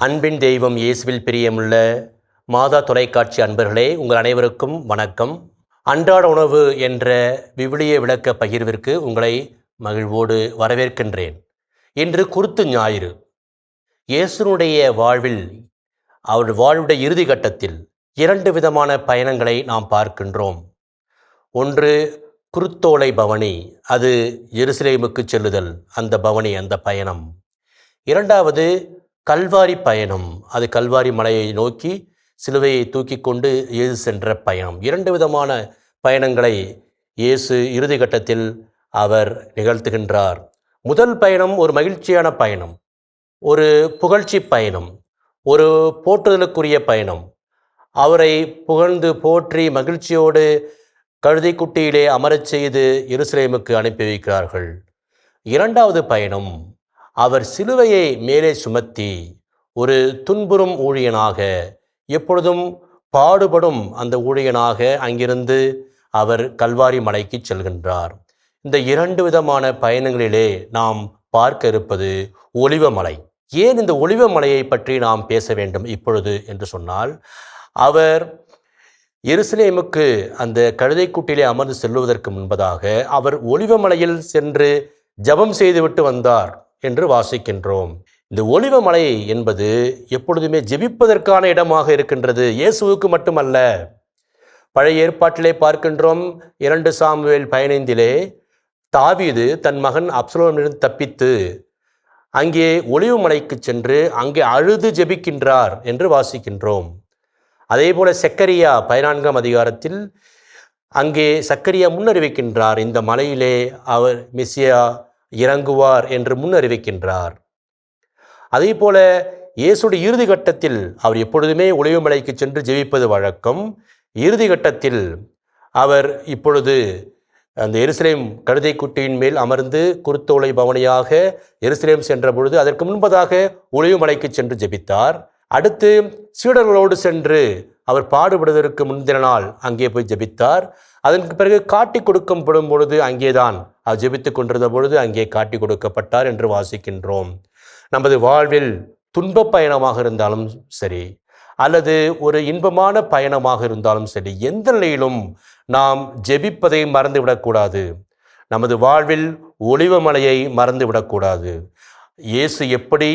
அன்பின் தெய்வம் இயேசுவில் பிரியமுள்ள மாதா தொலைக்காட்சி அன்பர்களே, உங்கள் அனைவருக்கும் வணக்கம். அன்றாட உணவு என்ற விவிலிய விளக்க பகிர்விற்கு உங்களை மகிழ்வோடு வரவேற்கின்றேன். இன்று குருத்து ஞாயிறு. இயேசுனுடைய வாழ்வில், அவர் வாழ்வுடைய இறுதி கட்டத்தில் 2 விதமான பயணங்களை நாம் பார்க்கின்றோம். ஒன்று குருத்தோலை பவனி, அது எருசலேமுக்கு செல்லுதல், அந்த பவனி, அந்த பயணம். இரண்டாவது கல்வாரி பயணம், அது கல்வாரி மலையை நோக்கி சிலுவையை தூக்கி கொண்டு இயேசு சென்ற பயணம். 2 விதமான பயணங்களை இயேசு இறுதி கட்டத்தில் அவர் நிகழ்த்துகின்றார். முதல் பயணம் ஒரு மகிழ்ச்சியான பயணம், ஒரு புகழ்ச்சி பயணம், ஒரு போற்றுதலுக்குரிய பயணம். அவரை புகழ்ந்து போற்றி மகிழ்ச்சியோடு கழுதைக்குட்டியிலே அமரச் செய்து எருசலேமுக்கு அனுப்பி வைக்கிறார்கள். இரண்டாவது பயணம், அவர் சிலுவையை மேலே சுமத்தி ஒரு துன்புறும் ஊழியனாக, எப்பொழுதும் பாடுபடும் அந்த ஊழியனாக அங்கிருந்து அவர் கல்வாரி மலைக்கு செல்கின்றார். இந்த 2 விதமான பயணங்களிலே நாம் பார்க்க இருப்பது ஒலிவமலை. ஏன் இந்த ஒலிவமலையை பற்றி நாம் பேச வேண்டும் இப்பொழுது என்று சொன்னால், அவர் எருசலேமுக்கு அந்த கழுதைக்குட்டிலே அமர்ந்து செல்லுவதற்கு முன்பதாக அவர் ஒலிவமலையில் சென்று ஜெபம் செய்துவிட்டு வந்தார் என்று வாசிக்கின்றோம். இந்த ஒலிவமலை என்பது எப்பொழுதுமே ஜெபிப்பதற்கான இடமாக இருக்கின்றது. இயேசுவுக்கு மட்டுமல்ல. பழைய ஏற்பாட்டிலே பார்க்கின்றோம், 2 சாமுவேல் 15 தாவீது தன் மகன் அப்சலோமிலிருந்து தப்பித்து அங்கே ஒலிவமலைக்கு சென்று அங்கே அழுது ஜெபிக்கின்றார் என்று வாசிக்கின்றோம். அதே போல செக்கரியா 14ஆம் அதிகாரத்தில் அங்கே சக்கரியா முன்னறிவிக்கின்றார், இந்த மலையிலே அவர் மெசியா இறங்குவார் என்று முன்னறிவிக்கின்றார். அதே போல இயேசுடைய இறுதி கட்டத்தில் அவர் எப்பொழுதுமே ஒலிவமலைக்கு சென்று ஜெபிப்பது வழக்கம். இறுதி கட்டத்தில் அவர் இப்பொழுது அந்த எருசலேம் கழுதைக்குட்டியின் மேல் அமர்ந்து குருத்தோலை பவனியாக எருசலேம் சென்ற பொழுது அதற்கு முன்பதாக ஒலிவமலைக்கு சென்று ஜெபித்தார். அடுத்து சீடர்களோடு சென்று அவர் பாடுபடுவதற்கு முந்தின நாள் அங்கே போய் ஜெபித்தார். அதற்கு பிறகு காட்டி கொடுக்கப்படும் பொழுது அங்கேதான் அவர் ஜெபித்து கொண்டிருந்த பொழுது அங்கே காட்டி கொடுக்கப்பட்டார் என்று வாசிக்கின்றோம். நமது வாழ்வில் துன்ப பயணமாக இருந்தாலும் சரி, அல்லது ஒரு இன்பமான பயணமாக இருந்தாலும் சரி, எந்த நிலையிலும் நாம் ஜெபிப்பதை மறந்துவிடக்கூடாது. நமது வாழ்வில் ஒலிவமலையை மறந்துவிடக்கூடாது. இயேசு எப்படி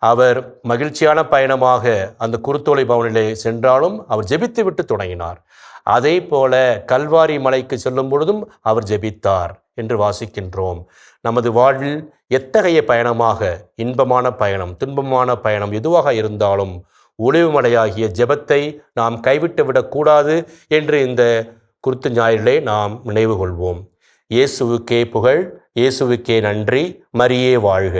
அவர் மகிழ்ச்சியான பயணமாக அந்த குருத்தோலை பவனிலே சென்றாலும் அவர் ஜெபித்து விட்டு தொடங்கினார். அதே போல கல்வாரி மலைக்கு செல்லும் பொழுதும் அவர் ஜெபித்தார் என்று வாசிக்கின்றோம். நமது வாழ்வில் எத்தகைய பயணமாக, இன்பமான பயணம், துன்பமான பயணம் எதுவாக இருந்தாலும் ஒலிவமலையாகிய ஜெபத்தை நாம் கைவிட்டு விடக்கூடாது என்று இந்த குருத்து ஞாயிறிலே நாம் நினைவு கொள்வோம். இயேசுவுக்கே புகழ், இயேசுவுக்கே நன்றி, மரியே வாழ்க.